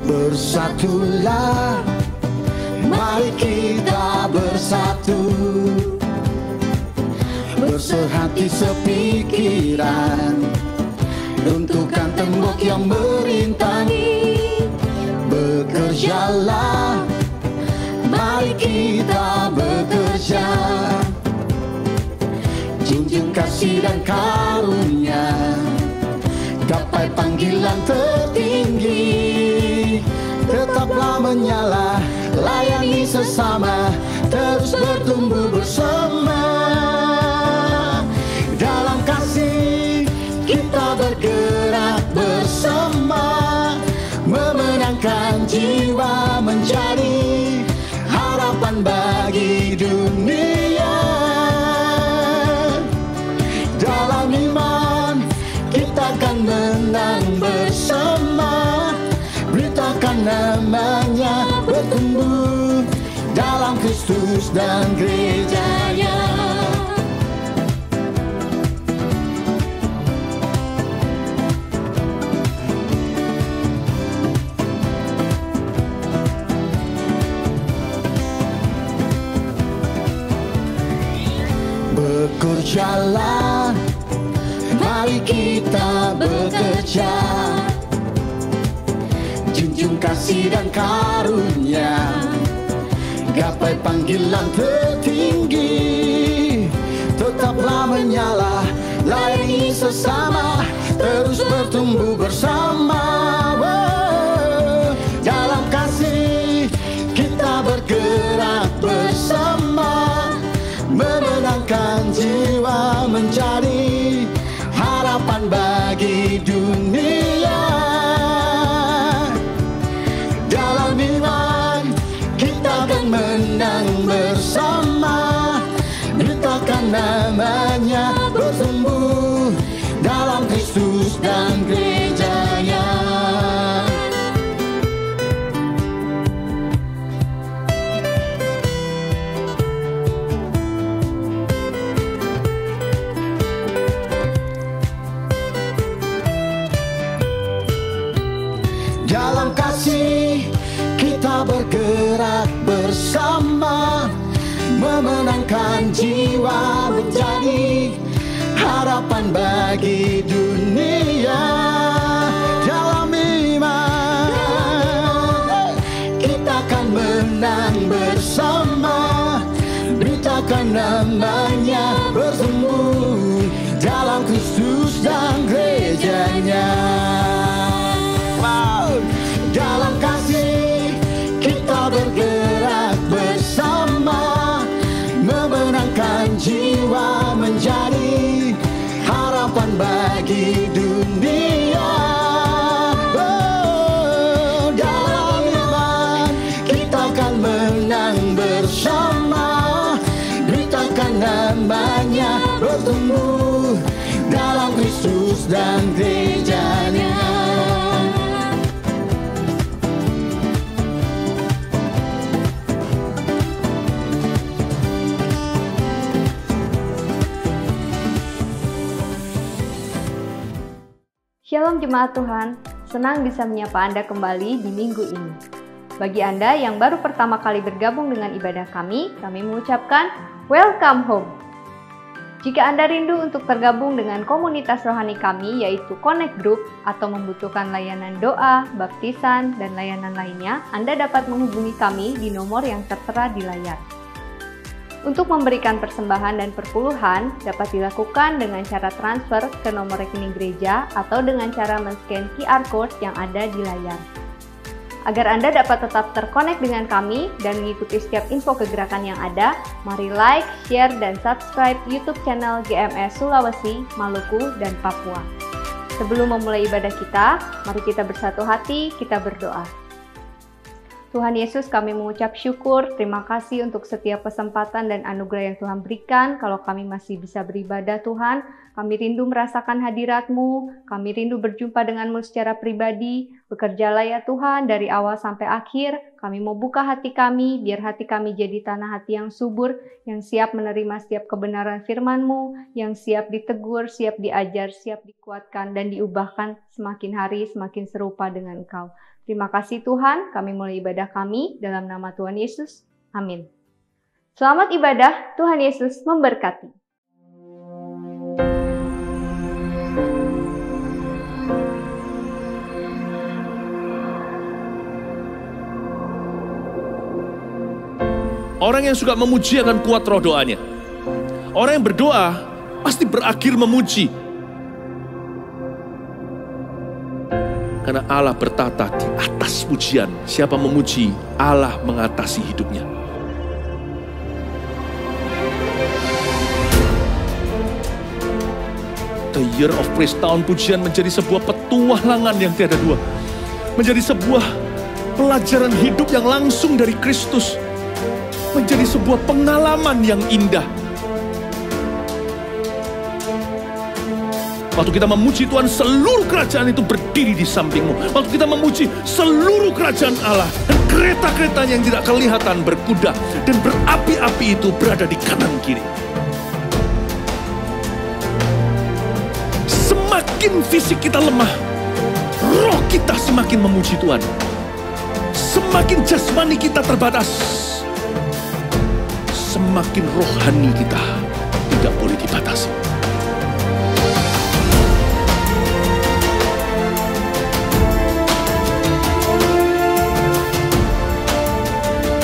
Bersatulah, mari kita bersatu, bersehati sepikiran, runtuhkan tembok yang merintangi. Bekerjalah, mari kita bekerja, junjung kasih dan karunia, gapai panggilan tertinggi. Tetaplah menyala, layani sesama, terus bertumbuh bersama. Dalam kasih kita bergerak bersama, memenangkan jiwa menjadi harapan bagi dunia. Dalam iman kita akan menang bersama, beritakan namanya, bertumbuh dalam Kristus dan gerejanya. Bekerjalah, mari kita bekerja, junjung kasih dan karunia, gapai panggilan tertinggi. Tetaplah menyala, layani sesama, terus bertumbuh bersama. Dalam kasih kita bergerak bersama, memenangkan jiwa menjadi harapan bagi dunia. Dalam iman kita akan menang bersama, beritakan namanya, bertumbuh dalam Kristus dan gerejanya. Dalam kasih kita bergerak bersama, memenangkan jiwa menjadi harapan bagi dunia. Dalam iman kita akan menang bersama, beritakan namanya, bertumbuh dalam Kristus dan gerejanya. Dalam kasih kita bergerak bersama, memenangkan jiwa menjadi harapan bagi dunia. Dalam iman kita akan menang bersama, beritakan namanya, bertumbuh dalam Kristus dan gerejanya. Shalom Jemaat Tuhan, senang bisa menyapa Anda kembali di minggu ini. Bagi Anda yang baru pertama kali bergabung dengan ibadah kami mengucapkan welcome home. Jika Anda rindu untuk tergabung dengan komunitas rohani kami yaitu Connect Group atau membutuhkan layanan doa, baptisan, dan layanan lainnya, Anda dapat menghubungi kami di nomor yang tertera di layar. Untuk memberikan persembahan dan perpuluhan dapat dilakukan dengan cara transfer ke nomor rekening gereja atau dengan cara men-scan QR Code yang ada di layar. Agar Anda dapat tetap terkonek dengan kami dan mengikuti setiap info kegerakan yang ada, mari like, share, dan subscribe YouTube channel GMS Sulawesi, Maluku, dan Papua. Sebelum memulai ibadah kita, mari kita bersatu hati, kita berdoa. Tuhan Yesus, kami mengucap syukur, terima kasih untuk setiap kesempatan dan anugerah yang Tuhan berikan. Kalau kami masih bisa beribadah Tuhan, kami rindu merasakan hadirat-Mu, kami rindu berjumpa dengan-Mu secara pribadi. Bekerjalah ya Tuhan, dari awal sampai akhir, kami mau buka hati kami, biar hati kami jadi tanah hati yang subur, yang siap menerima setiap kebenaran firman-Mu, yang siap ditegur, siap diajar, siap dikuatkan, dan diubahkan semakin hari semakin serupa dengan Engkau. Terima kasih Tuhan, kami mulai ibadah kami dalam nama Tuhan Yesus. Amin. Selamat ibadah, Tuhan Yesus memberkati. Orang yang suka memuji akan kuat roh doanya. Orang yang berdoa pasti berakhir memuji. Karena Allah bertata di atas pujian. Siapa memuji, Allah mengatasi hidupnya. The Year of Praise, tahun pujian menjadi sebuah petualangan yang tiada dua. Menjadi sebuah pelajaran hidup yang langsung dari Kristus. Menjadi sebuah pengalaman yang indah. Waktu kita memuji Tuhan, seluruh kerajaan itu berdiri di sampingmu. Waktu kita memuji, seluruh kerajaan Allah dan kereta-keretanya yang tidak kelihatan berkuda dan berapi-api itu berada di kanan kiri. Semakin fisik kita lemah, roh kita semakin memuji Tuhan. Semakin jasmani kita terbatas, semakin rohani kita tidak boleh dibatasi.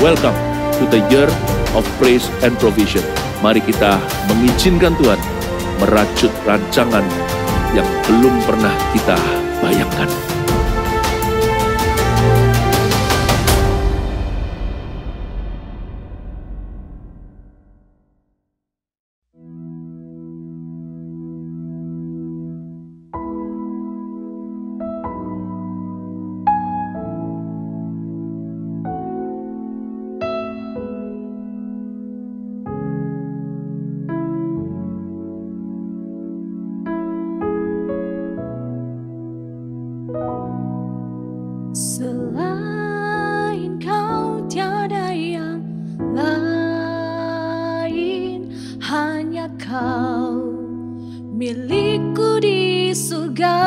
Welcome to the Year of Praise and Provision. Mari kita mengizinkan Tuhan merajut rancangan yang belum pernah kita bayangkan. Selain Kau tiada yang lain, hanya Kau milikku di surga.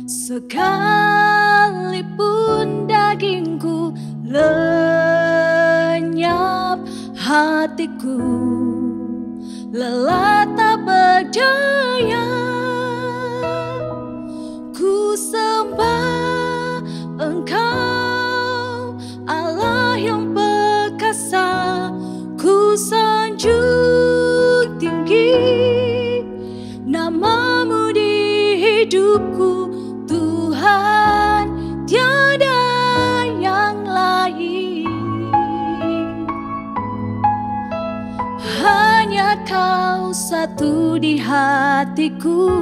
Sekalipun dagingku lenyap, hatiku lelah tak berdaya. Sembah Engkau, Allah yang perkasa. Ku sanjung tinggi nama-Mu di hidupku, Tuhan, tiada yang lain. Hanya Kau satu di hatiku.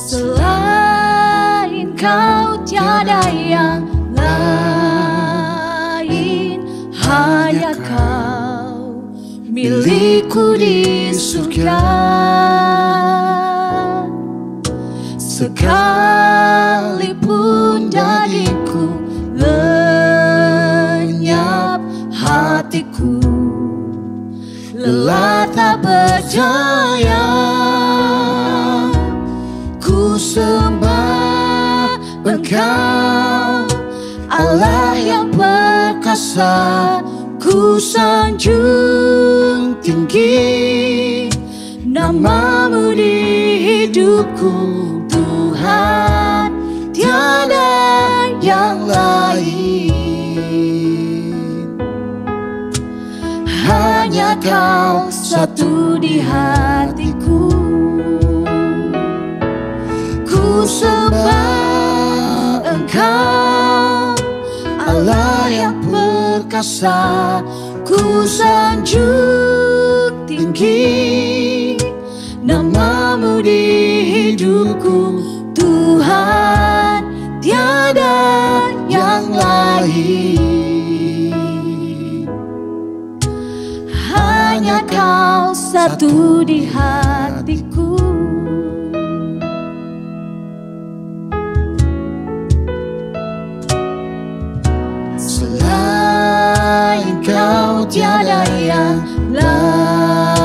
Selain Kau tiada yang lain, hanya Kau milikku di surga. Sekalipun dagingku lenyap, hatiku lelah tak berdaya. Ku sembah Engkau, Allah yang perkasa. Ku sanjung tinggi nama-Mu di hidupku, Tuhan, tiada yang lain. Hanya Kau satu di hatiku. Ku sembah Engkau, Allah yang perkasa. Ku sanjung tinggi nama-Mu di hidupku, Tuhan, tiada yang lain. Hanya Kau satu di hatiku. Selain Kau tiada yang lain,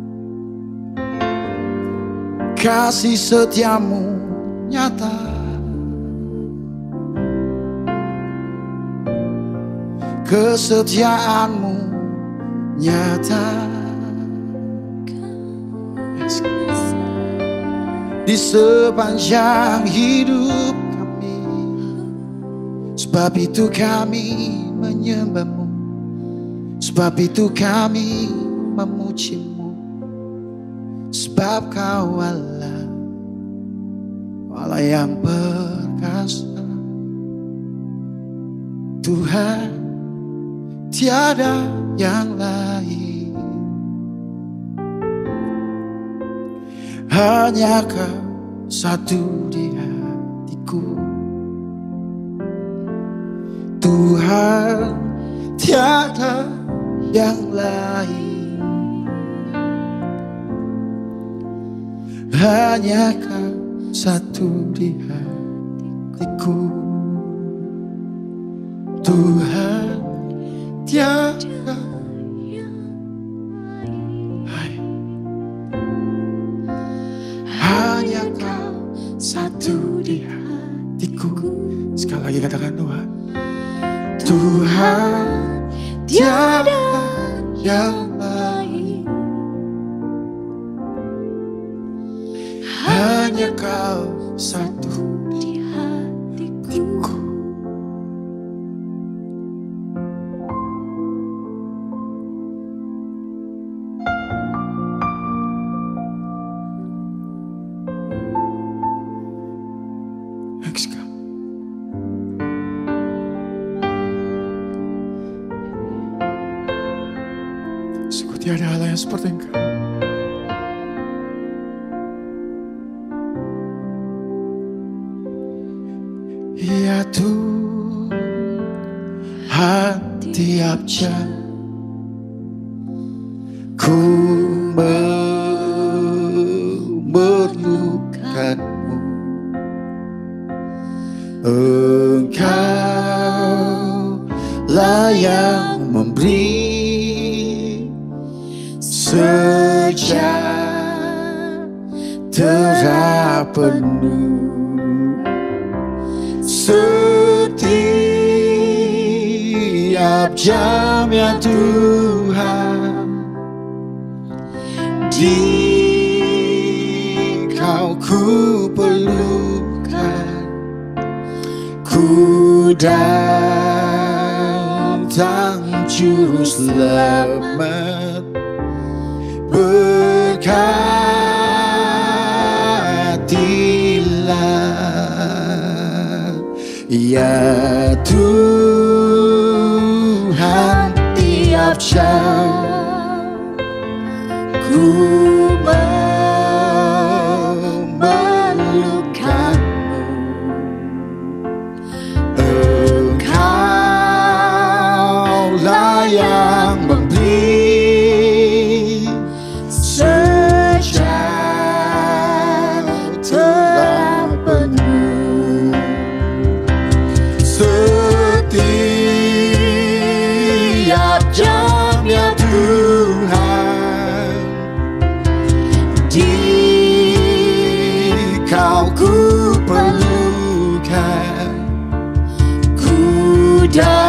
kasih setiamu nyata. Kesetiaanmu nyata. Di sepanjang hidup kami. Sebab itu kami menyembah-Mu. Sebab itu kami memuji-Mu. Sebab Kau Allah, Allah yang perkasa. Tuhan, tiada yang lain. Hanya Kau satu di hatiku. Tuhan, tiada yang lain. Hanya Kau satu di hatiku. Tuhan, tiada yang lain. Hanya Kau satu di hatiku. Sekali lagi katakan Tuhan. Tuhan, tiada yang lain. Hanya Kau satu di hatiku. Sungguh tiada Allah yang seperti Engkau. Ya Tuhan, tiap jam ku memerlukan-Mu. Engkau lah yang memberi sejahtera penuh. Setiap jam ya Tuhan, di Kau ku perlukan. Ku datang juru selamat, berkatilah ya Tuhan. Tiap jam ku memerlukan-Mu. Engkaulah yang memberi sejahtera penuh. Setiap jam ya Tuhan, di Kau ku perlukan. Ku datang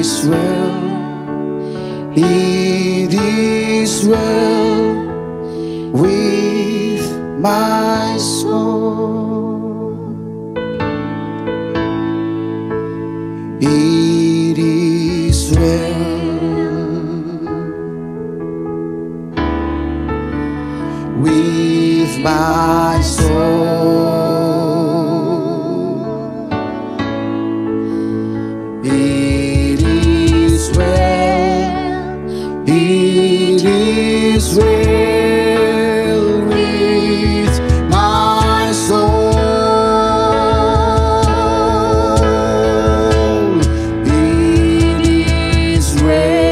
is well, it is well with my soul. It is well with my soul. It is well, it is well with my soul. It is well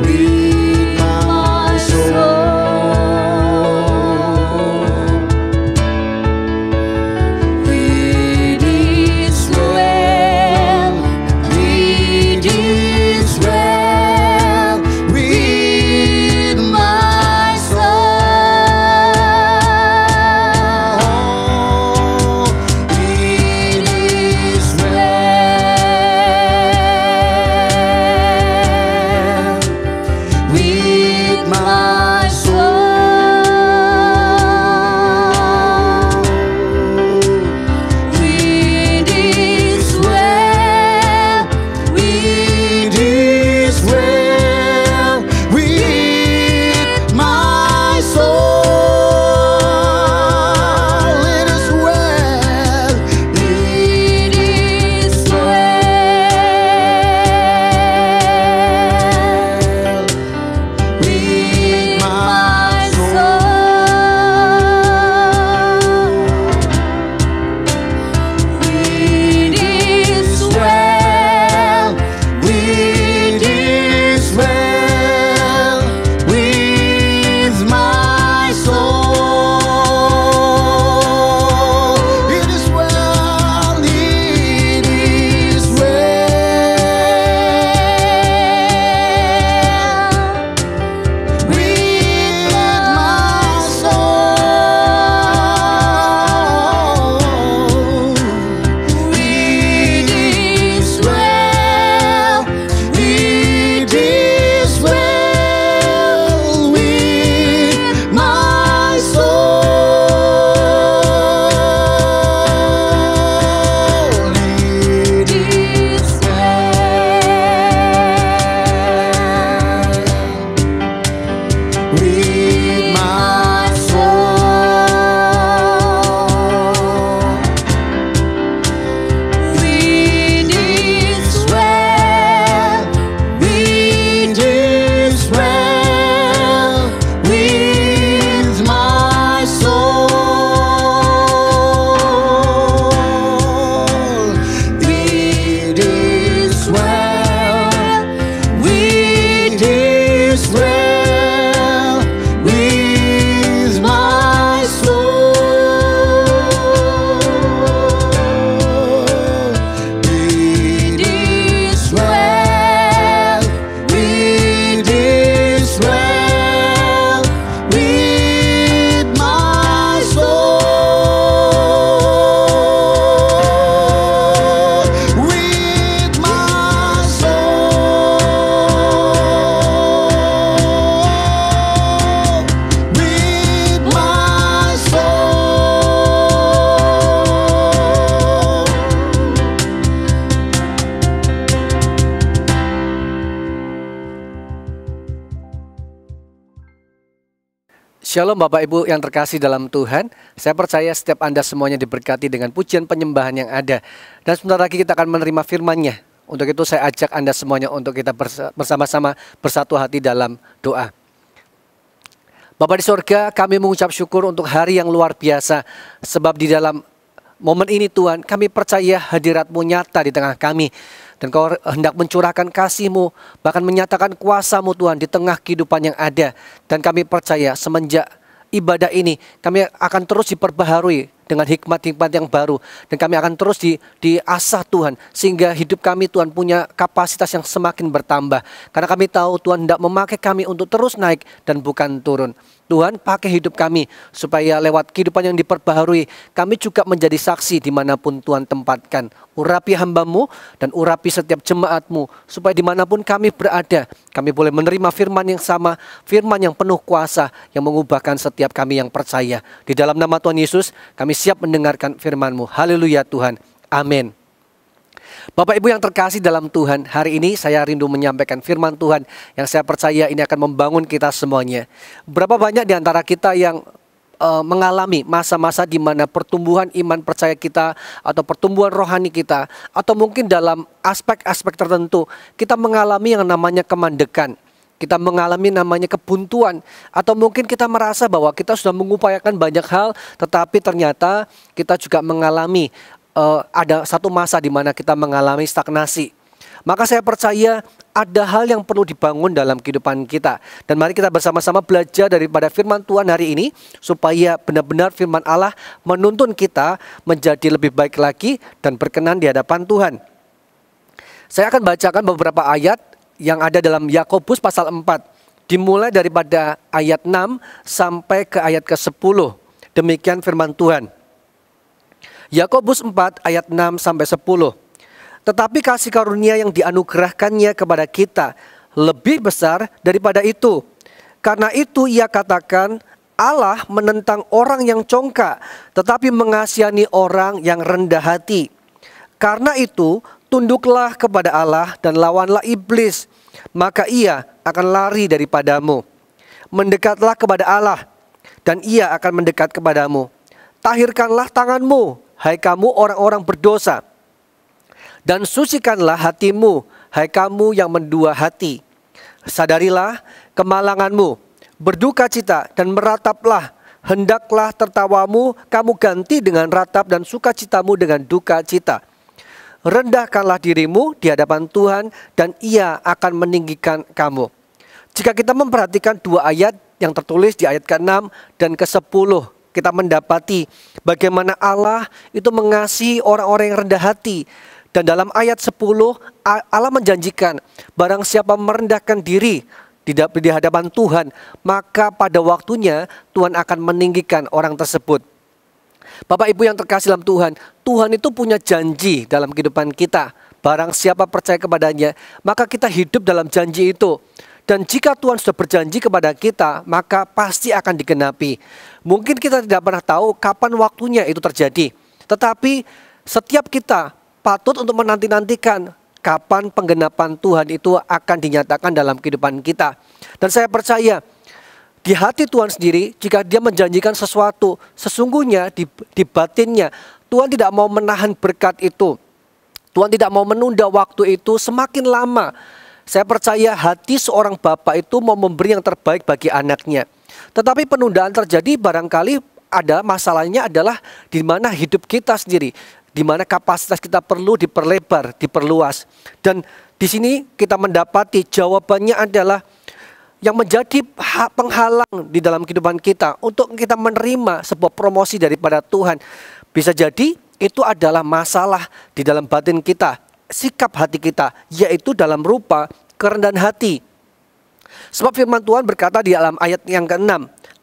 with my Shalom Bapak Ibu yang terkasih dalam Tuhan. Saya percaya setiap Anda semuanya diberkati dengan pujian penyembahan yang ada. Dan sebentar lagi kita akan menerima firman-Nya. Untuk itu saya ajak Anda semuanya untuk kita bersama-sama bersatu hati dalam doa. Bapa di sorga, kami mengucap syukur untuk hari yang luar biasa. Sebab di dalam momen ini Tuhan, kami percaya hadirat-Mu nyata di tengah kami. Dan Kau hendak mencurahkan kasih-Mu, bahkan menyatakan kuasa-Mu Tuhan di tengah kehidupan yang ada. Dan kami percaya semenjak ibadah ini, kami akan terus diperbaharui dengan hikmat-hikmat yang baru. Dan kami akan terus diasah Tuhan, sehingga hidup kami Tuhan punya kapasitas yang semakin bertambah. Karena kami tahu Tuhan hendak memakai kami untuk terus naik dan bukan turun. Tuhan, pakai hidup kami supaya lewat kehidupan yang diperbaharui, kami juga menjadi saksi dimanapun Tuhan tempatkan. Urapi hamba-Mu dan urapi setiap jemaat-Mu, supaya dimanapun kami berada, kami boleh menerima firman yang sama, firman yang penuh kuasa, yang mengubahkan setiap kami yang percaya. Di dalam nama Tuhan Yesus, kami siap mendengarkan firman-Mu. Haleluya Tuhan. Amin. Bapak Ibu yang terkasih dalam Tuhan, hari ini saya rindu menyampaikan firman Tuhan yang saya percaya ini akan membangun kita semuanya. Berapa banyak di antara kita yang mengalami masa-masa di mana pertumbuhan iman percaya kita atau pertumbuhan rohani kita, atau mungkin dalam aspek-aspek tertentu kita mengalami yang namanya kemandekan, kita mengalami namanya kebuntuan, atau mungkin kita merasa bahwa kita sudah mengupayakan banyak hal, tetapi ternyata kita juga mengalami ada satu masa di mana kita mengalami stagnasi. Maka saya percaya ada hal yang perlu dibangun dalam kehidupan kita. Dan mari kita bersama-sama belajar daripada firman Tuhan hari ini, supaya benar-benar firman Allah menuntun kita menjadi lebih baik lagi dan berkenan di hadapan Tuhan. Saya akan bacakan beberapa ayat yang ada dalam Yakobus pasal 4, dimulai daripada ayat 6 sampai ke ayat ke-10. Demikian firman Tuhan. Yakobus 4 ayat 6 sampai 10. Tetapi kasih karunia yang dianugerahkannya kepada kita lebih besar daripada itu. Karena itu ia katakan, Allah menentang orang yang congkak, tetapi mengasihani orang yang rendah hati. Karena itu tunduklah kepada Allah dan lawanlah iblis, maka ia akan lari daripadamu. Mendekatlah kepada Allah, dan ia akan mendekat kepadamu. Tahirkanlah tanganmu, hai kamu orang-orang berdosa, dan sucikanlah hatimu, hai kamu yang mendua hati. Sadarilah kemalanganmu, berduka cita dan merataplah. Hendaklah tertawamu kamu ganti dengan ratap dan sukacitamu dengan duka cita. Rendahkanlah dirimu di hadapan Tuhan dan ia akan meninggikan kamu. Jika kita memperhatikan dua ayat yang tertulis di ayat ke-6 dan ke-10, kita mendapati bagaimana Allah itu mengasihi orang-orang yang rendah hati. Dan dalam ayat 10 Allah menjanjikan, barang siapa merendahkan diri di hadapan Tuhan, maka pada waktunya Tuhan akan meninggikan orang tersebut. Bapak Ibu yang terkasih dalam Tuhan, Tuhan itu punya janji dalam kehidupan kita. Barang siapa percaya kepadanya, maka kita hidup dalam janji itu. Dan jika Tuhan sudah berjanji kepada kita, maka pasti akan digenapi. Mungkin kita tidak pernah tahu kapan waktunya itu terjadi, tetapi setiap kita patut untuk menanti-nantikan kapan penggenapan Tuhan itu akan dinyatakan dalam kehidupan kita. Dan saya percaya di hati Tuhan sendiri, jika Dia menjanjikan sesuatu, sesungguhnya di batinnya Tuhan tidak mau menahan berkat itu. Tuhan tidak mau menunda waktu itu semakin lama. Saya percaya hati seorang bapak itu mau memberi yang terbaik bagi anaknya. Tetapi penundaan terjadi barangkali ada masalahnya adalah di mana hidup kita sendiri, di mana kapasitas kita perlu diperlebar, diperluas. Dan di sini kita mendapati jawabannya adalah yang menjadi penghalang di dalam kehidupan kita untuk kita menerima sebuah promosi daripada Tuhan. Bisa jadi itu adalah masalah di dalam batin kita, sikap hati kita, yaitu dalam rupa kerendahan hati. Sebab firman Tuhan berkata di dalam ayat yang ke-6,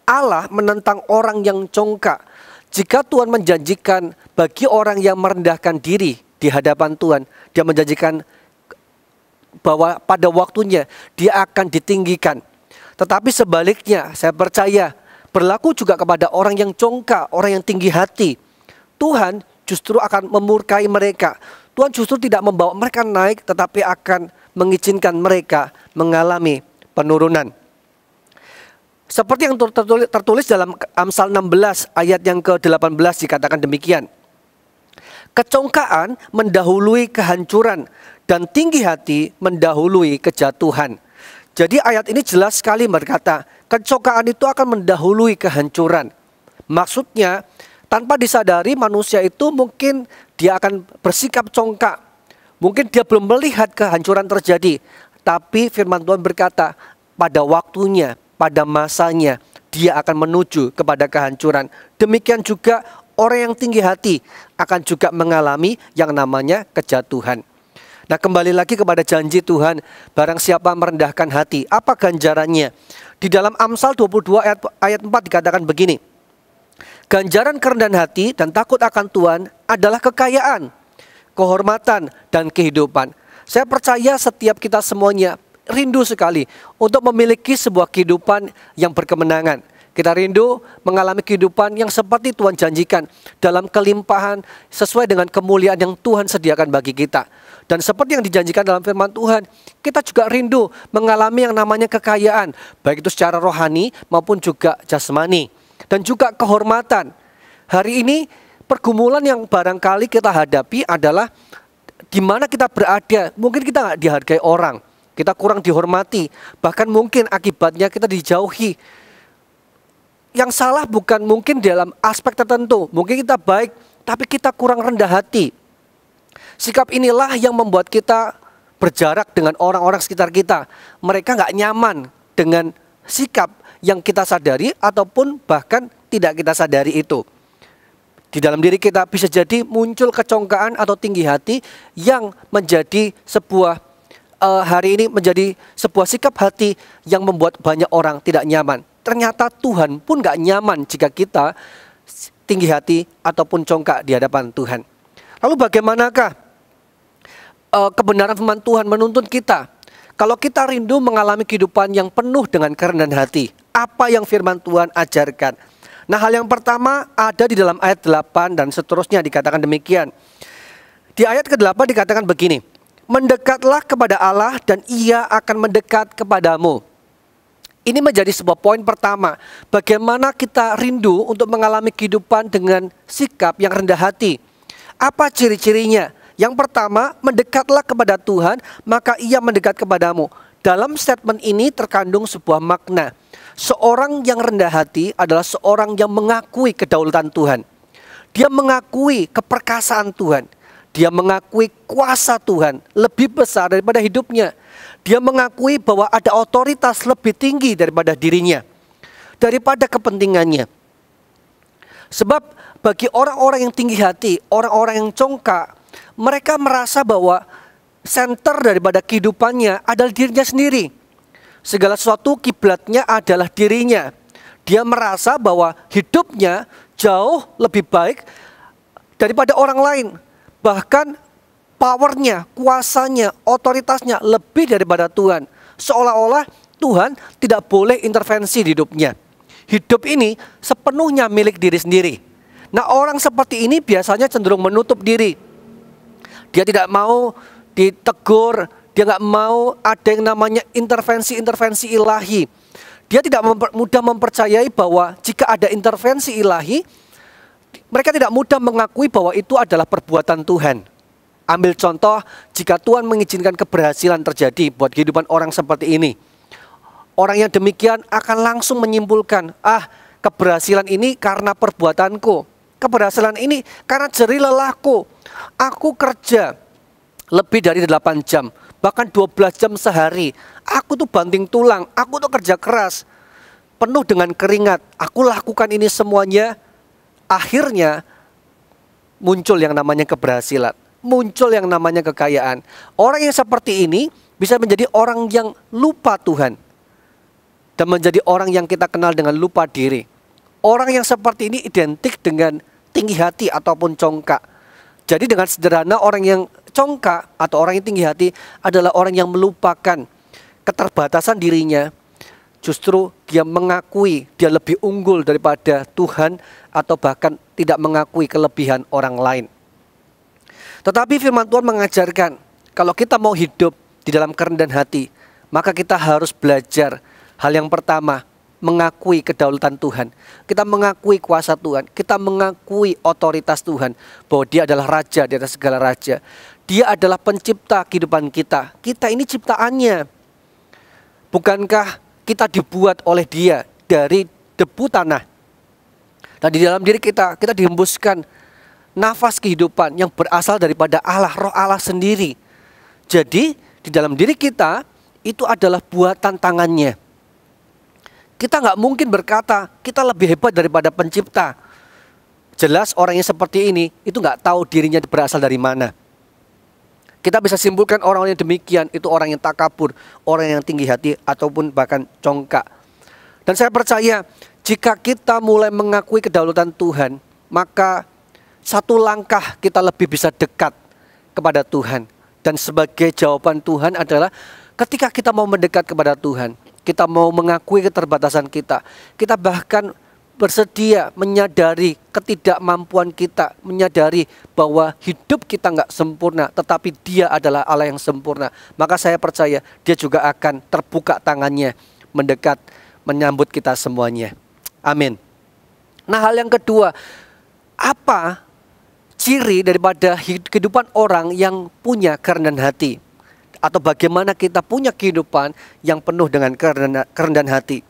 Allah menentang orang yang congkak. Jika Tuhan menjanjikan bagi orang yang merendahkan diri di hadapan Tuhan, Dia menjanjikan bahwa pada waktunya dia akan ditinggikan. Tetapi sebaliknya, saya percaya berlaku juga kepada orang yang congkak, orang yang tinggi hati. Tuhan justru akan memurkai mereka. Tuhan justru tidak membawa mereka naik, tetapi akan mengizinkan mereka mengalami penurunan. Seperti yang tertulis dalam Amsal 16 ayat yang ke-18 dikatakan demikian. Kecongkaan mendahului kehancuran dan tinggi hati mendahului kejatuhan. Jadi ayat ini jelas sekali berkata, kecongkaan itu akan mendahului kehancuran. Maksudnya, tanpa disadari manusia itu mungkin dia akan bersikap congkak. Mungkin dia belum melihat kehancuran terjadi. Tapi firman Tuhan berkata, pada waktunya, pada masanya, dia akan menuju kepada kehancuran. Demikian juga orang yang tinggi hati akan juga mengalami yang namanya kejatuhan. Nah, kembali lagi kepada janji Tuhan, barang siapa merendahkan hati, apa ganjarannya? Di dalam Amsal 22 ayat 4 dikatakan begini. Ganjaran kerendahan hati dan takut akan Tuhan adalah kekayaan, kehormatan, dan kehidupan. Saya percaya setiap kita semuanya rindu sekali untuk memiliki sebuah kehidupan yang berkemenangan. Kita rindu mengalami kehidupan yang seperti Tuhan janjikan, dalam kelimpahan sesuai dengan kemuliaan yang Tuhan sediakan bagi kita. Dan seperti yang dijanjikan dalam firman Tuhan, kita juga rindu mengalami yang namanya kekayaan, baik itu secara rohani maupun juga jasmani. Dan juga kehormatan. Hari ini pergumulan yang barangkali kita hadapi adalah di mana kita berada. Mungkin kita nggak dihargai orang, kita kurang dihormati, bahkan mungkin akibatnya kita dijauhi. Yang salah bukan mungkin dalam aspek tertentu, mungkin kita baik tapi kita kurang rendah hati. Sikap inilah yang membuat kita berjarak dengan orang-orang sekitar kita. Mereka nggak nyaman dengan sikap yang kita sadari ataupun bahkan tidak kita sadari itu. Di dalam diri kita bisa jadi muncul kecongkaan atau tinggi hati yang menjadi sebuah hari ini menjadi sebuah sikap hati yang membuat banyak orang tidak nyaman. Ternyata Tuhan pun gak nyaman jika kita tinggi hati ataupun congkak di hadapan Tuhan. Lalu bagaimanakah kebenaran firman Tuhan menuntun kita? Kalau kita rindu mengalami kehidupan yang penuh dengan kerendahan hati, apa yang firman Tuhan ajarkan? Nah, hal yang pertama ada di dalam ayat 8 dan seterusnya dikatakan demikian. Di ayat ke-8 dikatakan begini. Mendekatlah kepada Allah dan Ia akan mendekat kepadamu. Ini menjadi sebuah poin pertama. Bagaimana kita rindu untuk mengalami kehidupan dengan sikap yang rendah hati. Apa ciri-cirinya? Yang pertama, mendekatlah kepada Tuhan, maka Ia mendekat kepadamu. Dalam statement ini terkandung sebuah makna. Seorang yang rendah hati adalah seorang yang mengakui kedaulatan Tuhan. Dia mengakui keperkasaan Tuhan. Dia mengakui kuasa Tuhan lebih besar daripada hidupnya. Dia mengakui bahwa ada otoritas lebih tinggi daripada dirinya, daripada kepentingannya. Sebab bagi orang-orang yang tinggi hati, orang-orang yang congkak, mereka merasa bahwa center daripada kehidupannya adalah dirinya sendiri. Segala sesuatu kiblatnya adalah dirinya. Dia merasa bahwa hidupnya jauh lebih baik daripada orang lain. Bahkan powernya, kuasanya, otoritasnya lebih daripada Tuhan. Seolah-olah Tuhan tidak boleh intervensi di hidupnya. Hidup ini sepenuhnya milik diri sendiri. Nah, orang seperti ini biasanya cenderung menutup diri. Dia tidak mau ditegur, dia nggak mau ada yang namanya intervensi-intervensi ilahi. Dia tidak mudah mempercayai bahwa jika ada intervensi ilahi, mereka tidak mudah mengakui bahwa itu adalah perbuatan Tuhan. Ambil contoh, jika Tuhan mengizinkan keberhasilan terjadi buat kehidupan orang seperti ini, orang yang demikian akan langsung menyimpulkan, keberhasilan ini karena perbuatanku, keberhasilan ini karena jerih lelahku. Aku kerja lebih dari 8 jam, bahkan 12 jam sehari. Aku tuh banting tulang, aku tuh kerja keras, penuh dengan keringat. Aku lakukan ini semuanya. Akhirnya muncul yang namanya keberhasilan, muncul yang namanya kekayaan. Orang yang seperti ini bisa menjadi orang yang lupa Tuhan dan menjadi orang yang kita kenal dengan lupa diri. Orang yang seperti ini identik dengan tinggi hati ataupun congkak. Jadi dengan sederhana, orang yang congkak atau orang yang tinggi hati adalah orang yang melupakan keterbatasan dirinya. Justru dia mengakui dia lebih unggul daripada Tuhan atau bahkan tidak mengakui kelebihan orang lain. Tetapi firman Tuhan mengajarkan kalau kita mau hidup di dalam kerendahan hati, maka kita harus belajar hal yang pertama, mengakui kedaulatan Tuhan. Kita mengakui kuasa Tuhan, kita mengakui otoritas Tuhan, bahwa Dia adalah Raja di atas segala raja. Dia adalah pencipta kehidupan kita. Kita ini ciptaannya. Bukankah kita dibuat oleh Dia dari debu tanah? Dan di dalam diri kita dihembuskan nafas kehidupan yang berasal daripada Allah, Roh Allah sendiri. Jadi di dalam diri kita itu adalah buatan tangannya. Kita nggak mungkin berkata kita lebih hebat daripada pencipta. Jelas orang yang seperti ini itu nggak tahu dirinya berasal dari mana. Kita bisa simpulkan orang yang demikian itu orang yang takabur, orang yang tinggi hati, ataupun bahkan congkak. Dan saya percaya jika kita mulai mengakui kedaulatan Tuhan, maka satu langkah kita lebih bisa dekat kepada Tuhan. Dan sebagai jawaban Tuhan adalah ketika kita mau mendekat kepada Tuhan, kita mau mengakui keterbatasan kita, kita bahkan bersedia menyadari ketidakmampuan kita, menyadari bahwa hidup kita nggak sempurna, tetapi Dia adalah Allah yang sempurna. Maka saya percaya Dia juga akan terbuka tangannya, mendekat, menyambut kita semuanya. Amin. Nah, hal yang kedua, apa ciri daripada kehidupan orang yang punya kerendahan hati? Atau bagaimana kita punya kehidupan yang penuh dengan kerendahan hati?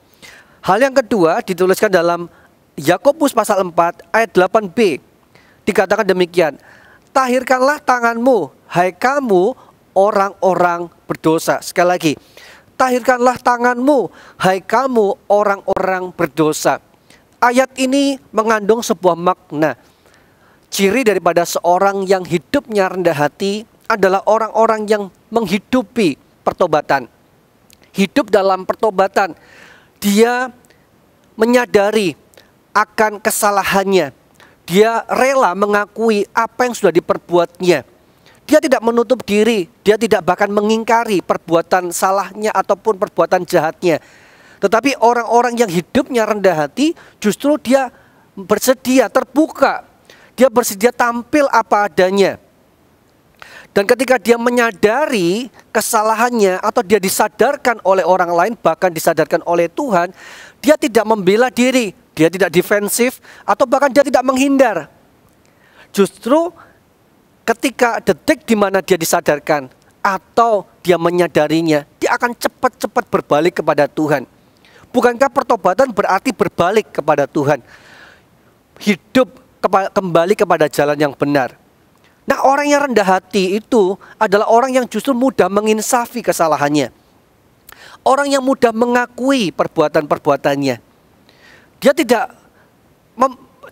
Hal yang kedua dituliskan dalam Yakobus pasal 4 ayat 8b. Dikatakan demikian, tahirkanlah tanganmu, hai kamu orang-orang berdosa. Sekali lagi, tahirkanlah tanganmu, hai kamu orang-orang berdosa. Ayat ini mengandung sebuah makna. Ciri daripada seorang yang hidupnya rendah hati adalah orang-orang yang menghidupi pertobatan. Hidup dalam pertobatan, dia menyadari akan kesalahannya. Dia rela mengakui apa yang sudah diperbuatnya. Dia tidak menutup diri, dia tidak bahkan mengingkari perbuatan salahnya ataupun perbuatan jahatnya. Tetapi orang-orang yang hidupnya rendah hati, justru dia bersedia terbuka. Dia bersedia tampil apa adanya. Dan ketika dia menyadari kesalahannya atau dia disadarkan oleh orang lain, bahkan disadarkan oleh Tuhan, dia tidak membela diri, dia tidak defensif, atau bahkan dia tidak menghindar. Justru ketika detik di mana dia disadarkan atau dia menyadarinya, dia akan cepat-cepat berbalik kepada Tuhan. Bukankah pertobatan berarti berbalik kepada Tuhan? Hidup kembali kepada jalan yang benar. Nah, orang yang rendah hati itu adalah orang yang justru mudah menginsafi kesalahannya. Orang yang mudah mengakui perbuatan-perbuatannya. Dia tidak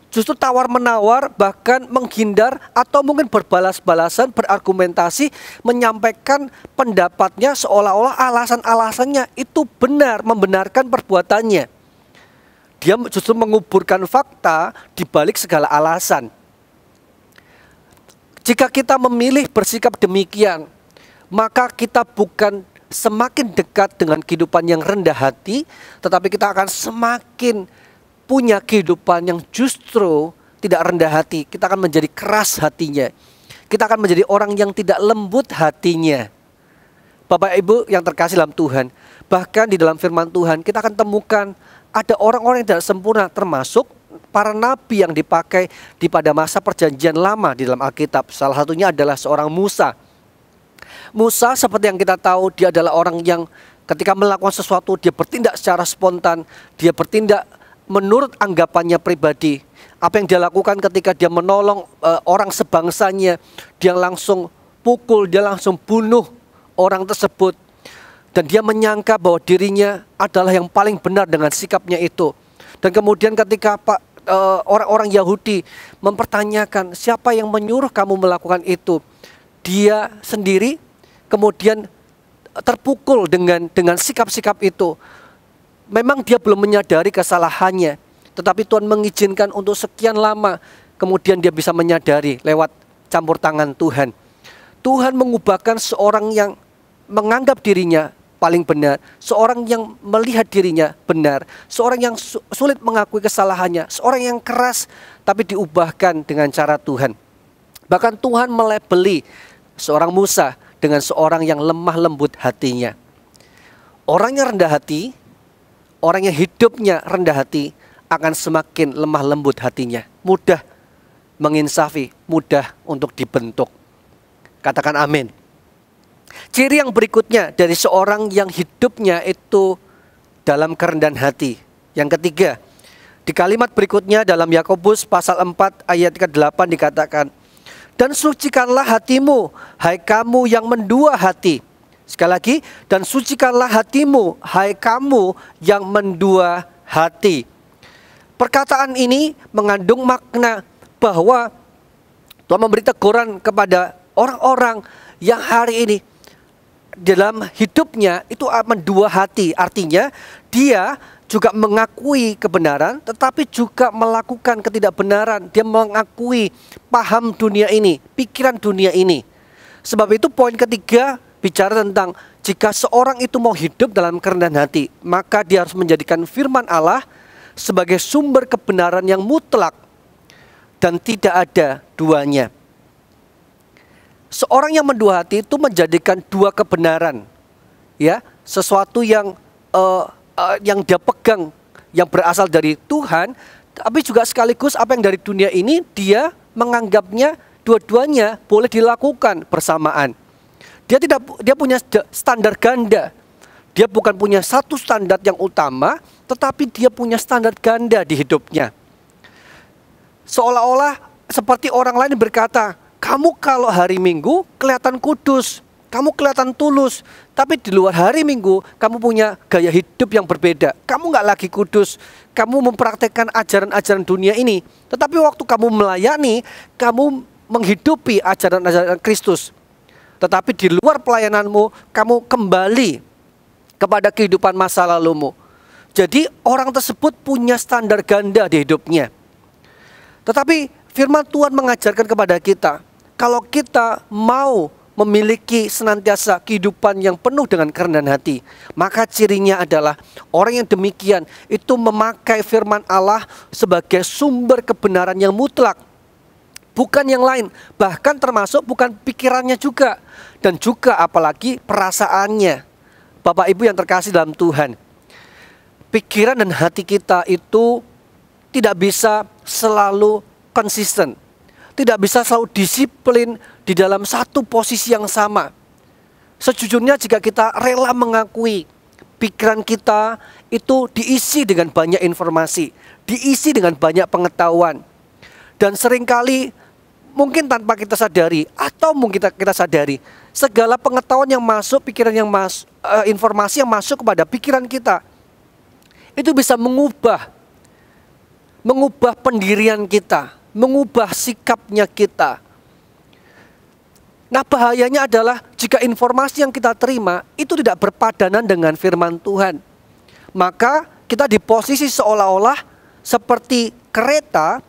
justru tawar-menawar, bahkan menghindar atau mungkin berbalas-balasan, berargumentasi, menyampaikan pendapatnya seolah-olah alasan-alasannya itu benar, membenarkan perbuatannya. Dia justru menguburkan fakta di balik segala alasan. Jika kita memilih bersikap demikian, maka kita bukan semakin dekat dengan kehidupan yang rendah hati, tetapi kita akan semakin punya kehidupan yang justru tidak rendah hati. Kita akan menjadi keras hatinya. Kita akan menjadi orang yang tidak lembut hatinya. Bapak Ibu yang terkasih dalam Tuhan, bahkan di dalam firman Tuhan kita akan temukan ada orang-orang yang tidak sempurna, termasuk para nabi yang dipakai pada masa perjanjian lama di dalam Alkitab. Salah satunya adalah seorang Musa. Musa, seperti yang kita tahu, dia adalah orang yang ketika melakukan sesuatu dia bertindak secara spontan, dia bertindak menurut anggapannya pribadi. Apa yang dia lakukan ketika dia menolong orang sebangsanya, dia langsung pukul, dia langsung bunuh orang tersebut. Dan dia menyangka bahwa dirinya adalah yang paling benar dengan sikapnya itu. Dan kemudian ketika orang-orang Yahudi mempertanyakan siapa yang menyuruh kamu melakukan itu, dia sendiri kemudian terpukul dengan sikap-sikap itu. Memang dia belum menyadari kesalahannya, tetapi Tuhan mengizinkan untuk sekian lama, kemudian dia bisa menyadari lewat campur tangan Tuhan. Tuhan mengubahkan seorang yang menganggap dirinya paling benar, seorang yang melihat dirinya benar, seorang yang sulit mengakui kesalahannya, seorang yang keras tapi diubahkan dengan cara Tuhan. Bahkan Tuhan melabeli seorang Musa dengan seorang yang lemah lembut hatinya. Orang yang rendah hati, orang yang hidupnya rendah hati akan semakin lemah lembut hatinya, mudah menginsafi, mudah untuk dibentuk. Katakan amin. Ciri yang berikutnya dari seorang yang hidupnya itu dalam kerendahan hati. Yang ketiga, di kalimat berikutnya dalam Yakobus pasal 4 ayat ke-8 dikatakan, dan sucikanlah hatimu, hai kamu yang mendua hati. Sekali lagi, dan sucikanlah hatimu, hai kamu yang mendua hati. Perkataan ini mengandung makna bahwa Tuhan memberi teguran kepada orang-orang yang hari ini dalam hidupnya itu mendua hati. Artinya dia juga mengakui kebenaran tetapi juga melakukan ketidakbenaran. Dia mengakui paham dunia ini, pikiran dunia ini. Sebab itu poin ketiga bicara tentang jika seorang itu mau hidup dalam kerendahan hati, maka dia harus menjadikan firman Allah sebagai sumber kebenaran yang mutlak dan tidak ada duanya. Seorang yang mendua hati itu menjadikan dua kebenaran, ya, sesuatu yang dia pegang, yang berasal dari Tuhan, tapi juga sekaligus apa yang dari dunia ini dia menganggapnya dua-duanya boleh dilakukan bersamaan. Dia punya standar ganda. Dia bukan punya satu standar yang utama, tetapi dia punya standar ganda di hidupnya. Seolah-olah seperti orang lain berkata, kamu kalau hari Minggu kelihatan kudus, kamu kelihatan tulus, tapi di luar hari Minggu kamu punya gaya hidup yang berbeda. Kamu nggak lagi kudus, kamu mempraktekkan ajaran-ajaran dunia ini. Tetapi waktu kamu melayani, kamu menghidupi ajaran-ajaran Kristus. Tetapi di luar pelayananmu, kamu kembali kepada kehidupan masa lalumu. Jadi orang tersebut punya standar ganda di hidupnya. Tetapi firman Tuhan mengajarkan kepada kita, kalau kita mau memiliki senantiasa kehidupan yang penuh dengan kerendahan hati, maka cirinya adalah orang yang demikian itu memakai firman Allah sebagai sumber kebenaran yang mutlak, bukan yang lain, bahkan termasuk bukan pikirannya juga, dan juga apalagi perasaannya. Bapak Ibu yang terkasih dalam Tuhan, pikiran dan hati kita itu tidak bisa selalu konsisten, tidak bisa selalu disiplin di dalam satu posisi yang sama. Sejujurnya jika kita rela mengakui pikiran kita itu diisi dengan banyak informasi, diisi dengan banyak pengetahuan, dan seringkali mungkin tanpa kita sadari atau mungkin kita sadari, segala pengetahuan yang masuk, pikiran yang masuk, informasi yang masuk kepada pikiran kita itu bisa mengubah pendirian kita, mengubah sikapnya kita. Nah, bahayanya adalah jika informasi yang kita terima itu tidak berpadanan dengan firman Tuhan, maka kita di posisi seolah-olah seperti kereta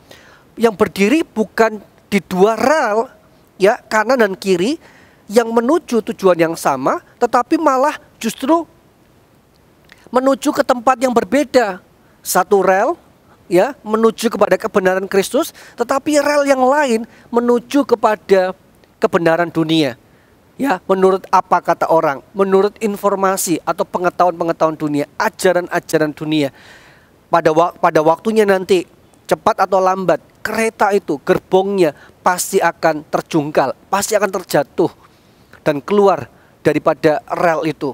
yang berdiri bukan di dua rel, ya, kanan dan kiri, yang menuju tujuan yang sama, tetapi malah justru menuju ke tempat yang berbeda. Satu rel, ya, menuju kepada kebenaran Kristus, tetapi rel yang lain menuju kepada kebenaran dunia. Ya, menurut apa kata orang, menurut informasi atau pengetahuan-pengetahuan dunia, ajaran-ajaran dunia. Pada waktunya nanti, cepat atau lambat, kereta itu, gerbongnya pasti akan terjungkal, pasti akan terjatuh dan keluar daripada rel itu.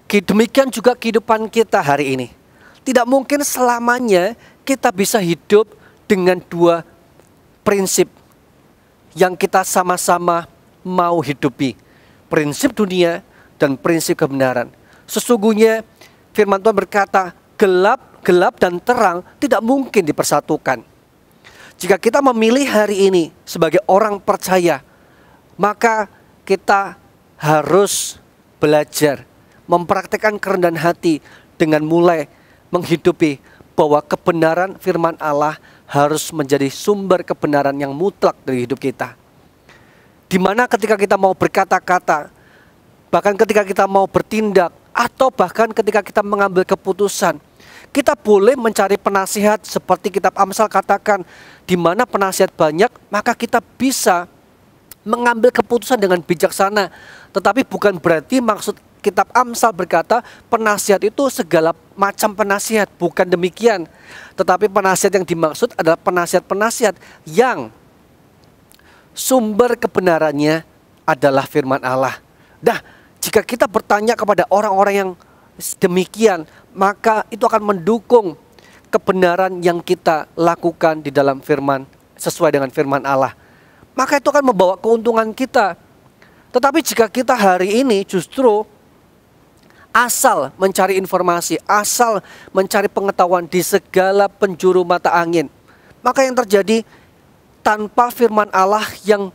Demikian juga kehidupan kita hari ini. Tidak mungkin selamanya kita bisa hidup dengan dua prinsip yang kita sama-sama mau hidupi. Prinsip dunia dan prinsip kebenaran. Sesungguhnya firman Tuhan berkata, gelap dan terang tidak mungkin dipersatukan. Jika kita memilih hari ini sebagai orang percaya, maka kita harus belajar mempraktikkan kerendahan hati dengan mulai menghidupi bahwa kebenaran firman Allah harus menjadi sumber kebenaran yang mutlak dari hidup kita. Di mana ketika kita mau berkata-kata, bahkan ketika kita mau bertindak, atau bahkan ketika kita mengambil keputusan, kita boleh mencari penasihat seperti kitab Amsal katakan, di mana penasihat banyak, maka kita bisa mengambil keputusan dengan bijaksana. Tetapi bukan berarti maksud kitab Amsal berkata penasihat itu segala macam penasihat, bukan demikian. Tetapi penasihat yang dimaksud adalah penasihat-penasihat yang sumber kebenarannya adalah firman Allah. Nah, jika kita bertanya kepada orang-orang yang demikian, maka itu akan mendukung kebenaran yang kita lakukan di dalam firman, sesuai dengan firman Allah. Maka itu akan membawa keuntungan kita. Tetapi jika kita hari ini justru asal mencari informasi, asal mencari pengetahuan di segala penjuru mata angin, maka yang terjadi tanpa firman Allah yang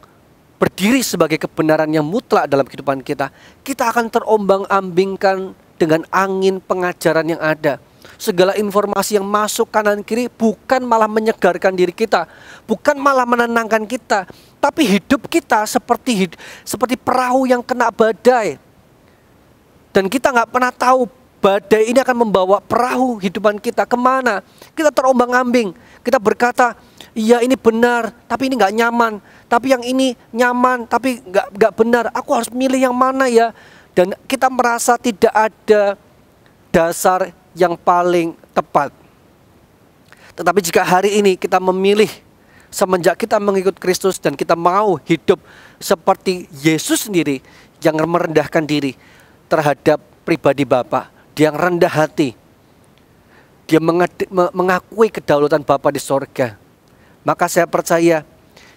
berdiri sebagai kebenaran yang mutlak dalam kehidupan kita, kita akan terombang-ambingkan dengan angin pengajaran yang ada. Segala informasi yang masuk kanan kiri bukan malah menyegarkan diri kita, bukan malah menenangkan kita, tapi hidup kita seperti perahu yang kena badai. Dan kita nggak pernah tahu badai ini akan membawa perahu hidupan kita kemana. Kita terombang-ambing, kita berkata, iya ini benar, tapi ini nggak nyaman. Tapi yang ini nyaman, tapi nggak benar. Aku harus milih yang mana ya? Dan kita merasa tidak ada dasar yang paling tepat. Tetapi jika hari ini kita memilih, semenjak kita mengikut Kristus dan kita mau hidup seperti Yesus sendiri yang merendahkan diri terhadap pribadi Bapa, dia yang rendah hati, dia mengakui kedaulatan Bapa di sorga, maka saya percaya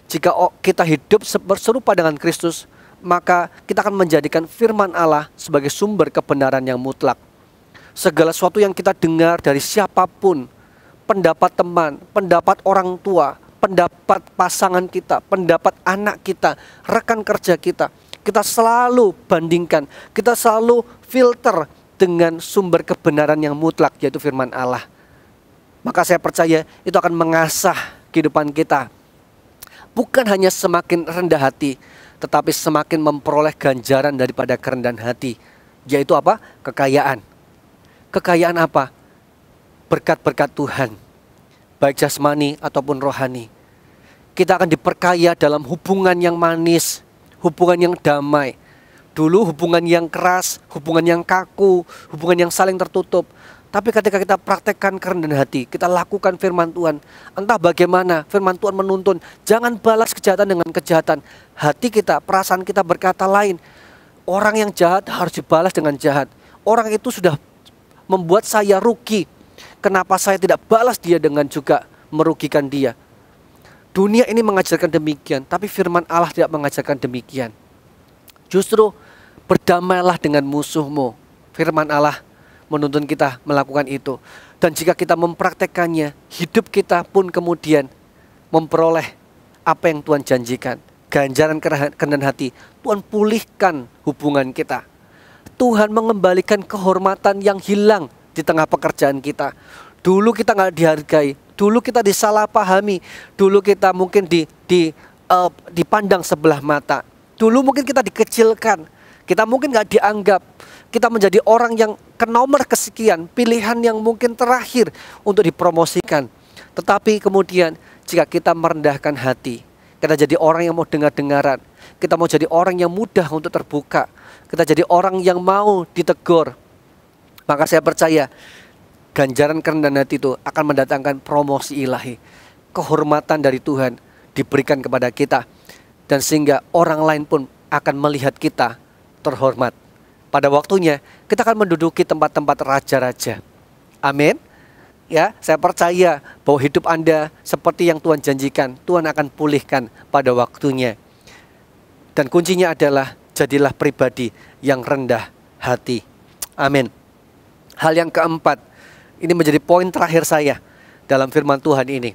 jika kita hidup serupa dengan Kristus, maka kita akan menjadikan firman Allah sebagai sumber kebenaran yang mutlak. Segala sesuatu yang kita dengar dari siapapun, pendapat teman, pendapat orang tua, pendapat pasangan kita, pendapat anak kita, rekan kerja kita, kita selalu bandingkan, kita selalu filter dengan sumber kebenaran yang mutlak, yaitu firman Allah. Maka saya percaya itu akan mengasah kehidupan kita. Bukan hanya semakin rendah hati, tetapi semakin memperoleh ganjaran daripada kerendahan hati, yaitu apa? Kekayaan. Kekayaan apa? Berkat-berkat Tuhan, baik jasmani ataupun rohani. Kita akan diperkaya dalam hubungan yang manis, hubungan yang damai. Dulu hubungan yang keras, hubungan yang kaku, hubungan yang saling tertutup. Tapi ketika kita praktekkan kerendahan hati, kita lakukan firman Tuhan, entah bagaimana firman Tuhan menuntun, jangan balas kejahatan dengan kejahatan. Hati kita, perasaan kita berkata lain. Orang yang jahat harus dibalas dengan jahat. Orang itu sudah membuat saya rugi. Kenapa saya tidak balas dia dengan juga merugikan dia? Dunia ini mengajarkan demikian, tapi firman Allah tidak mengajarkan demikian. Justru berdamailah dengan musuhmu. Firman Allah menuntun kita melakukan itu. Dan jika kita mempraktekannya, hidup kita pun kemudian memperoleh apa yang Tuhan janjikan. Ganjaran kerendahan hati, Tuhan pulihkan hubungan kita. Tuhan mengembalikan kehormatan yang hilang di tengah pekerjaan kita. Dulu kita nggak dihargai, dulu kita disalahpahami, dulu kita mungkin dipandang sebelah mata, dulu mungkin kita dikecilkan, kita mungkin nggak dianggap, kita menjadi orang yang ke nomor kesekian, pilihan yang mungkin terakhir untuk dipromosikan. Tetapi kemudian jika kita merendahkan hati, kita jadi orang yang mau dengar-dengaran, kita mau jadi orang yang mudah untuk terbuka, kita jadi orang yang mau ditegur, maka saya percaya ganjaran kerendahan hati itu akan mendatangkan promosi ilahi. Kehormatan dari Tuhan diberikan kepada kita, dan sehingga orang lain pun akan melihat kita terhormat. Pada waktunya kita akan menduduki tempat-tempat raja-raja. Amin. Ya, saya percaya bahwa hidup Anda seperti yang Tuhan janjikan, Tuhan akan pulihkan pada waktunya. Dan kuncinya adalah jadilah pribadi yang rendah hati. Amin. Hal yang keempat, ini menjadi poin terakhir saya dalam firman Tuhan ini.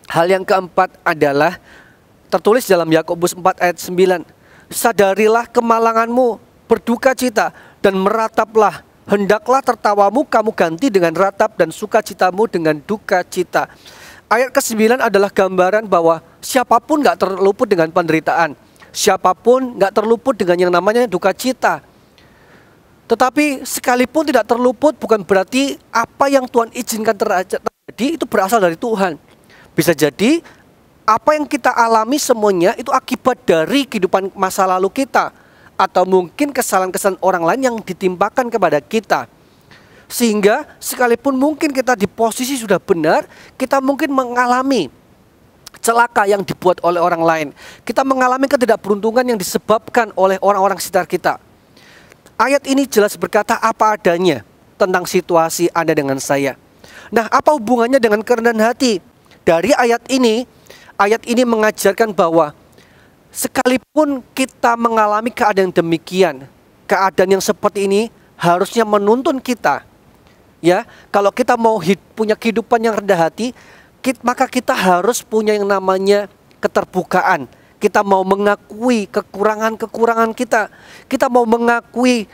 Hal yang keempat adalah tertulis dalam Yakobus 4 ayat 9. Sadarilah kemalanganmu, berduka cita dan merataplah. Hendaklah tertawamu kamu ganti dengan ratap dan sukacitamu dengan duka cita. Ayat ke-9 adalah gambaran bahwa siapapun gak terluput dengan penderitaan, siapapun gak terluput dengan yang namanya duka cita. Tetapi sekalipun tidak terluput bukan berarti apa yang Tuhan izinkan terjadi itu berasal dari Tuhan. Bisa jadi apa yang kita alami semuanya itu akibat dari kehidupan masa lalu kita, atau mungkin kesalahan-kesalahan orang lain yang ditimpakan kepada kita. Sehingga sekalipun mungkin kita di posisi sudah benar, kita mungkin mengalami celaka yang dibuat oleh orang lain. Kita mengalami ketidakberuntungan yang disebabkan oleh orang-orang sekitar kita. Ayat ini jelas berkata apa adanya tentang situasi Anda dengan saya. Nah, apa hubungannya dengan kerendahan hati? Dari ayat ini mengajarkan bahwa sekalipun kita mengalami keadaan demikian, keadaan yang seperti ini harusnya menuntun kita. Ya, kalau kita mau punya kehidupan yang rendah hati, maka kita harus punya yang namanya keterbukaan. Kita mau mengakui kekurangan-kekurangan kita. Kita mau mengakui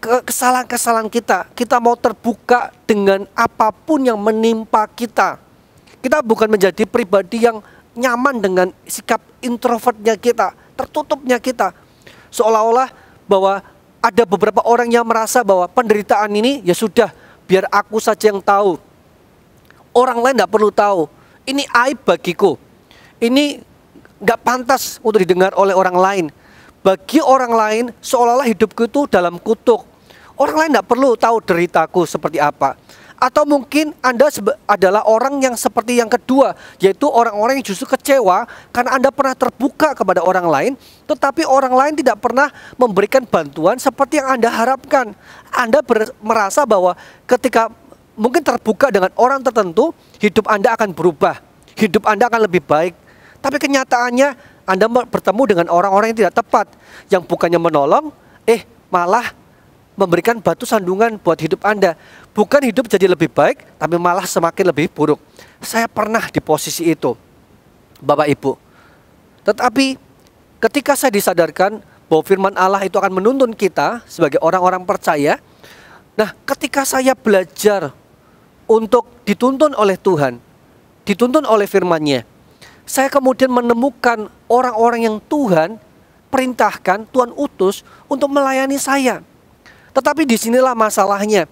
kesalahan-kesalahan kita. Kita mau terbuka dengan apapun yang menimpa kita. Kita bukan menjadi pribadi yang nyaman dengan sikap introvertnya kita, tertutupnya kita. Seolah-olah bahwa ada beberapa orang yang merasa bahwa penderitaan ini ya sudah, biar aku saja yang tahu. Orang lain tidak perlu tahu. Ini aib bagiku. Ini nggak pantas untuk didengar oleh orang lain. Bagi orang lain seolah-olah hidupku itu dalam kutuk. Orang lain tidak perlu tahu deritaku seperti apa. Atau mungkin Anda adalah orang yang seperti yang kedua, yaitu orang-orang yang justru kecewa karena Anda pernah terbuka kepada orang lain, tetapi orang lain tidak pernah memberikan bantuan seperti yang Anda harapkan. Anda merasa bahwa ketika mungkin terbuka dengan orang tertentu, hidup Anda akan berubah, hidup Anda akan lebih baik. Tapi kenyataannya Anda bertemu dengan orang-orang yang tidak tepat, yang bukannya menolong, malah memberikan batu sandungan buat hidup Anda. Bukan hidup jadi lebih baik, tapi malah semakin lebih buruk. Saya pernah di posisi itu, Bapak Ibu. Tetapi ketika saya disadarkan bahwa firman Allah itu akan menuntun kita sebagai orang-orang percaya. Nah, ketika saya belajar untuk dituntun oleh Tuhan, dituntun oleh firman-Nya, saya kemudian menemukan orang-orang yang Tuhan perintahkan, Tuhan utus untuk melayani saya. Tetapi disinilah masalahnya.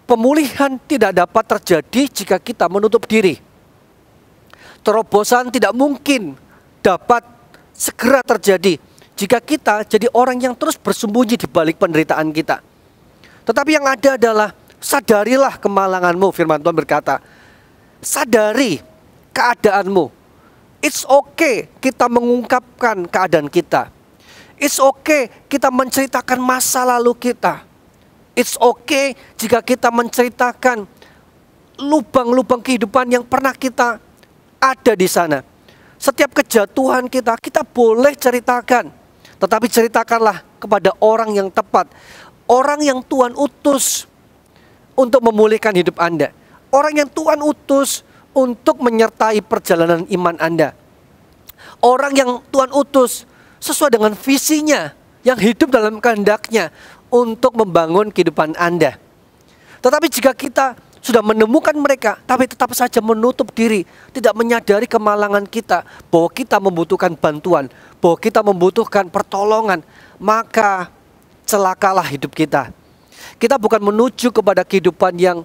Pemulihan tidak dapat terjadi jika kita menutup diri. Terobosan tidak mungkin dapat segera terjadi jika kita jadi orang yang terus bersembunyi di balik penderitaan kita. Tetapi yang ada adalah sadarilah kemalanganmu, firman Tuhan berkata. Sadari keadaanmu. It's okay kita mengungkapkan keadaan kita. It's okay kita menceritakan masa lalu kita. It's okay jika kita menceritakan lubang-lubang kehidupan yang pernah kita ada di sana. Setiap kejatuhan kita boleh ceritakan. Tetapi ceritakanlah kepada orang yang tepat. Orang yang Tuhan utus untuk memulihkan hidup Anda. Orang yang Tuhan utus untuk menyertai perjalanan iman Anda. Orang yang Tuhan utus sesuai dengan visinya, yang hidup dalam kehendaknya untuk membangun kehidupan Anda. Tetapi jika kita sudah menemukan mereka, tapi tetap saja menutup diri, tidak menyadari kemalangan kita, bahwa kita membutuhkan bantuan, bahwa kita membutuhkan pertolongan, maka celakalah hidup kita. Kita bukan menuju kepada kehidupan yang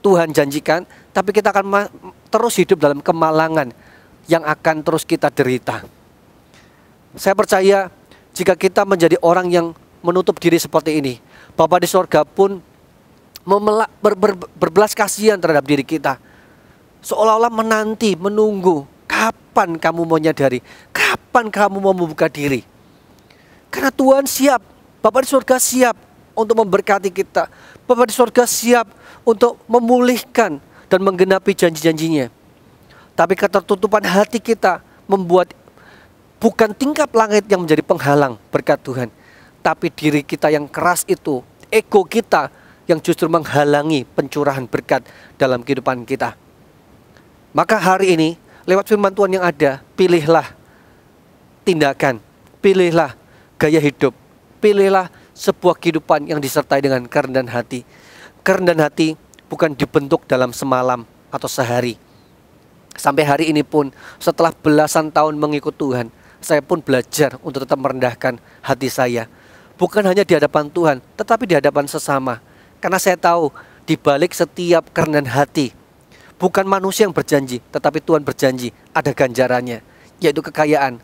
Tuhan janjikan, tapi kita akan terus hidup dalam kemalangan yang akan terus kita derita. Saya percaya jika kita menjadi orang yang menutup diri seperti ini, Bapa di sorga pun berbelas kasihan terhadap diri kita. Seolah-olah menunggu, kapan kamu mau nyadari, kapan kamu mau membuka diri. Karena Tuhan siap, Bapa di sorga siap untuk memberkati kita. Bapa di sorga siap untuk memulihkan dan menggenapi janji-janjinya. Tapi ketertutupan hati kita membuat bukan tingkap langit yang menjadi penghalang berkat Tuhan, tapi diri kita yang keras itu, ego kita yang justru menghalangi pencurahan berkat dalam kehidupan kita. Maka hari ini, lewat firman Tuhan yang ada, pilihlah tindakan, pilihlah gaya hidup, pilihlah sebuah kehidupan yang disertai dengan kerendahan hati. Kerendahan hati bukan dibentuk dalam semalam atau sehari. Sampai hari ini pun, setelah belasan tahun mengikut Tuhan, saya pun belajar untuk tetap merendahkan hati saya. Bukan hanya di hadapan Tuhan, tetapi di hadapan sesama. Karena saya tahu, di balik setiap kerendahan hati, bukan manusia yang berjanji, tetapi Tuhan berjanji ada ganjarannya, yaitu kekayaan,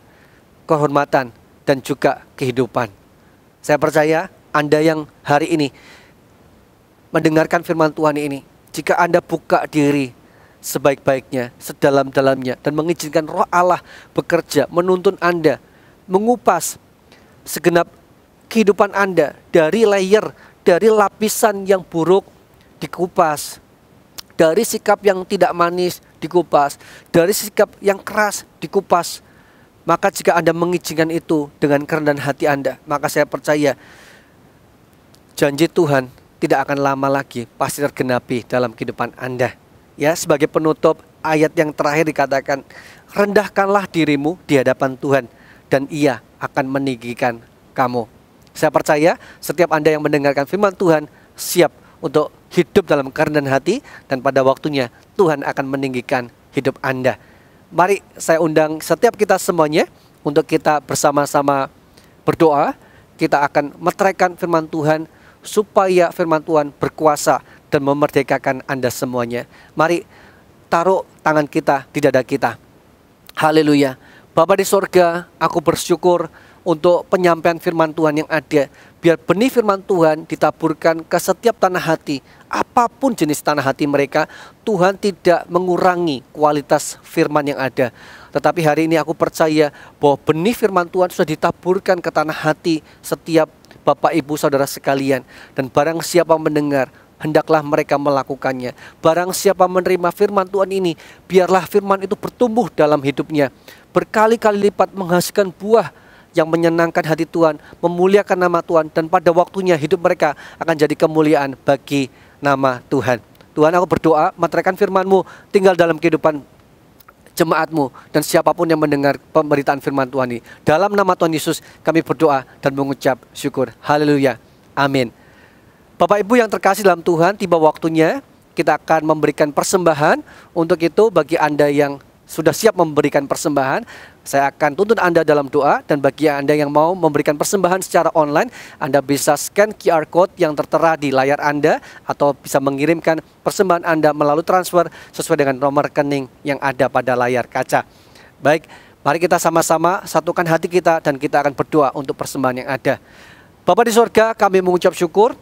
kehormatan, dan juga kehidupan. Saya percaya Anda yang hari ini mendengarkan firman Tuhan ini, jika Anda buka diri sebaik-baiknya, sedalam-dalamnya, dan mengizinkan Roh Allah bekerja, menuntun Anda, mengupas segenap kehidupan Anda dari layer, dari lapisan yang buruk dikupas, dari sikap yang tidak manis dikupas, dari sikap yang keras dikupas. Maka jika Anda mengizinkan itu dengan kerendahan hati Anda, maka saya percaya janji Tuhan tidak akan lama lagi pasti tergenapi dalam kehidupan Anda. Ya, sebagai penutup ayat yang terakhir dikatakan, rendahkanlah dirimu di hadapan Tuhan dan Ia akan meninggikan kamu. Saya percaya setiap Anda yang mendengarkan firman Tuhan siap untuk hidup dalam kerendahan hati, dan pada waktunya Tuhan akan meninggikan hidup Anda. Mari saya undang setiap kita semuanya untuk kita bersama-sama berdoa. Kita akan meteraikan firman Tuhan supaya firman Tuhan berkuasa dan memerdekakan Anda semuanya. Mari taruh tangan kita di dada kita. Haleluya. Bapa di sorga, aku bersyukur untuk penyampaian firman Tuhan yang ada. Biar benih firman Tuhan ditaburkan ke setiap tanah hati. Apapun jenis tanah hati mereka, Tuhan tidak mengurangi kualitas firman yang ada. Tetapi hari ini aku percaya bahwa benih firman Tuhan sudah ditaburkan ke tanah hati setiap Bapak Ibu Saudara sekalian. Dan barang siapa mendengar, hendaklah mereka melakukannya. Barang siapa menerima firman Tuhan ini, biarlah firman itu bertumbuh dalam hidupnya, berkali-kali lipat menghasilkan buah yang menyenangkan hati Tuhan, memuliakan nama Tuhan, dan pada waktunya hidup mereka akan jadi kemuliaan bagi nama Tuhan. Tuhan, aku berdoa, meteraikan firman-Mu tinggal dalam kehidupan jemaat-Mu dan siapapun yang mendengar pemberitaan firman Tuhan ini. Dalam nama Tuhan Yesus kami berdoa dan mengucap syukur. Haleluya. Amin. Bapak Ibu yang terkasih dalam Tuhan, tiba waktunya kita akan memberikan persembahan. Untuk itu bagi Anda yang sudah siap memberikan persembahan, saya akan tuntun Anda dalam doa. Dan bagi Anda yang mau memberikan persembahan secara online, Anda bisa scan QR Code yang tertera di layar Anda, atau bisa mengirimkan persembahan Anda melalui transfer sesuai dengan nomor rekening yang ada pada layar kaca. Baik, mari kita sama-sama satukan hati kita dan kita akan berdoa untuk persembahan yang ada. Bapa di sorga, kami mengucap syukur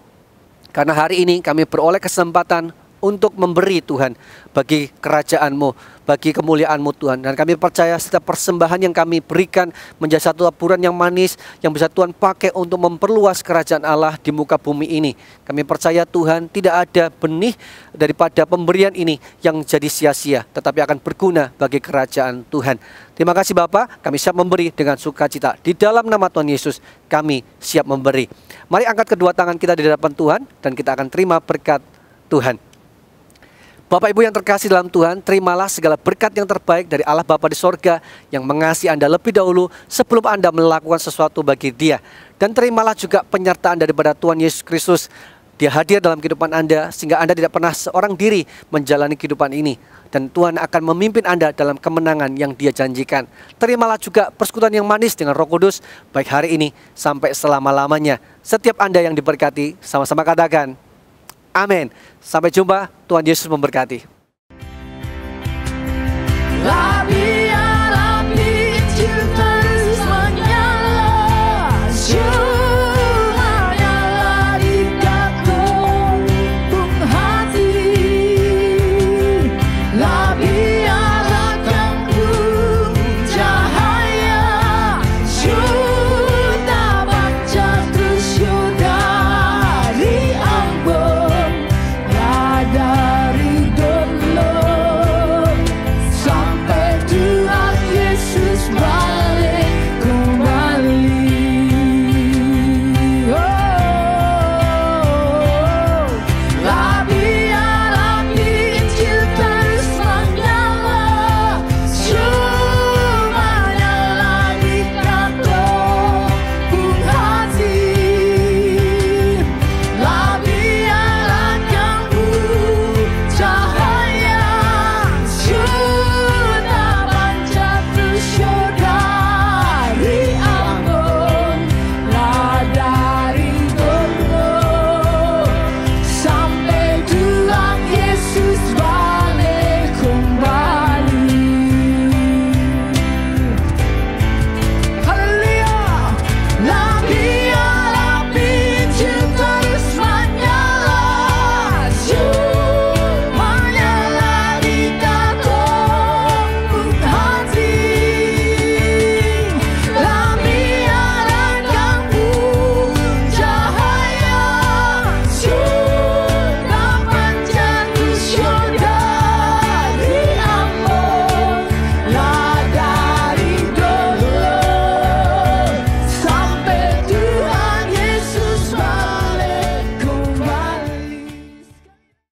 karena hari ini kami beroleh kesempatan untuk memberi Tuhan bagi kerajaan-Mu, bagi kemuliaan-Mu Tuhan. Dan kami percaya setiap persembahan yang kami berikan menjadi satu taburan yang manis yang bisa Tuhan pakai untuk memperluas kerajaan Allah di muka bumi ini. Kami percaya Tuhan tidak ada benih daripada pemberian ini yang jadi sia-sia, tetapi akan berguna bagi kerajaan Tuhan. Terima kasih Bapak, kami siap memberi dengan sukacita. Di dalam nama Tuhan Yesus kami siap memberi. Mari angkat kedua tangan kita di hadapan Tuhan dan kita akan terima berkat Tuhan. Bapak Ibu yang terkasih dalam Tuhan, terimalah segala berkat yang terbaik dari Allah Bapa di sorga yang mengasihi Anda lebih dahulu sebelum Anda melakukan sesuatu bagi Dia. Dan terimalah juga penyertaan daripada Tuhan Yesus Kristus. Dia hadir dalam kehidupan Anda sehingga Anda tidak pernah seorang diri menjalani kehidupan ini. Dan Tuhan akan memimpin Anda dalam kemenangan yang Dia janjikan. Terimalah juga persekutuan yang manis dengan Roh Kudus baik hari ini sampai selama-lamanya. Setiap Anda yang diberkati, sama-sama katakan amin. Sampai jumpa, Tuhan Yesus memberkati.